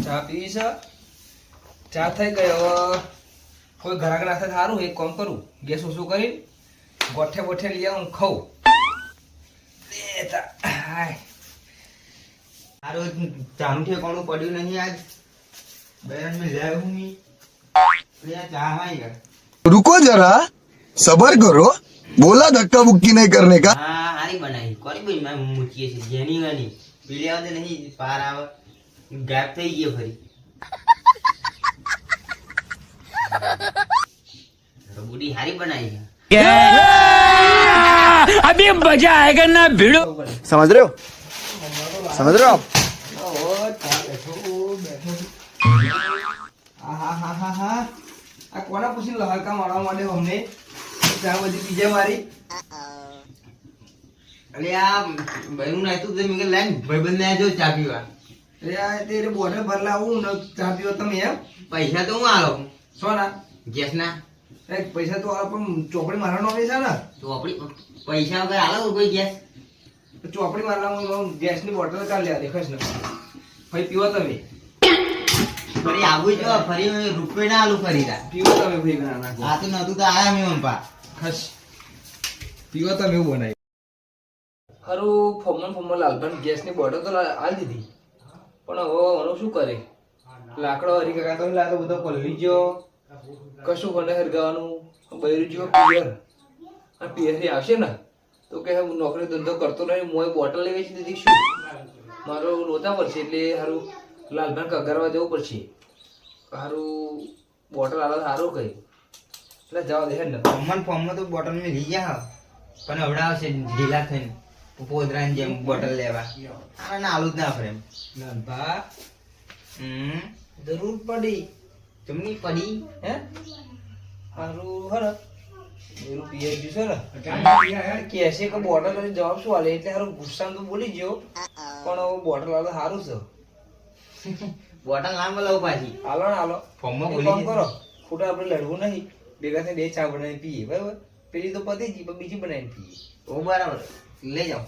ચા પીવી છે. ચા થઈ ગયો. કોઈ ઘરાક ના થાય સારું એક કામ કરું, ગેસ ઓછું કરી ગોઠે બોઠે લઈ આવું ખાઉં. મારું ચાનું ઠેકાણું પડ્યું નહીં આજ. બહેન મેં લે હું ચા હોય યાર. रुको जरा सबर करो, बोला धक्का बुक्की नहीं करने का. હા હારી બનાવી કોની ભાઈ મેં મૂકીએ છે જેની વાની પીલી આવે નહીં પાર આવે ગાયબ થઈ ગયો ફરી. રબુડી હારી બનાવી છે. अभी मजा आएगा ना भिड़ो. समझ रहे हो, समझ रहे हो आप. આ કોના પૂછીને લહરકા મારવા માટે અમને ચા બધી પીજે મારી. અરે આ બહેનું નાખ્યું તો મેં લાઈન ભાઈબંધ ને જો ચા પીવા. અરે આ તે બોટલ ભરલા આવું ને ચા પીવો તમે એમ. પૈસા તો હું આલો સોના ગેસ ના પૈસા તો આ પણ ચોપડી મારવાનો આવે છે ને. તો આપડી પૈસા વગર આલો કોઈ ગેસ. ચોપડી મારવામાં ગેસની બોટલ કાઢ લે દેખાશ ને ભાઈ પીવો તમે. ફરી આવું જો ફરી રૂપિયા ના આલુ ફરી તા પીવો તમે ભાઈ ના નાખો. આ તો નતું તો આયા મેં મમ્પા ખસ પીવો તમે એવું બનાવી. ખરું ફોમન લાલભાઈ ગેસની બોટલ તો આલ દીધી પણ હવે મને શું કરે. લાકડો હરી કાકા તો લાતો બધો પલળી ગયો. કશું કોને હરગાવાનું બૈરું જેવો પિયર અને પિયરથી આવશે ને તો કે હું નોકરી ધંધો કરતો નહીં મોય બોટલ લઈ વેચી દીધી. શું મારો રોતા પડશે એટલે સારું લાલભાઈ કગરવા જવું પડશે. સારું બોટલ આલો સારું કહ્યું એટલે જવા દે ને. ફોર્મમાં તો બોટલ મેં લઈ ગયા પણ હવડાવશે ઢીલા થઈને પોદરાની જેમ બોટલ લેવા. આને આલુ જ ના ફરે એમ. લાલભા જરૂર પડી જમની પડી હે સારું હર એનું પિયર છે ને કેસે કે બોટલ પછી જવાબ શું આલે એટલે સારું ગુસ્સા તો બોલી ગયો પણ હવે બોટલ આલો સારું છે. બોટલ ના બોલાવું પાછી હાલો ને હાલો ફોર્મમાં એક બોલી કામ કરો ખોટા આપણે લડવું નહીં. ભેગા થઈને 2 ચા બનાવીને પીએ બરાબર. પેલી તો પતી ગઈ પણ બીજી બનાવીને પીએ. ઓ બરાબર લઈ જાઓ.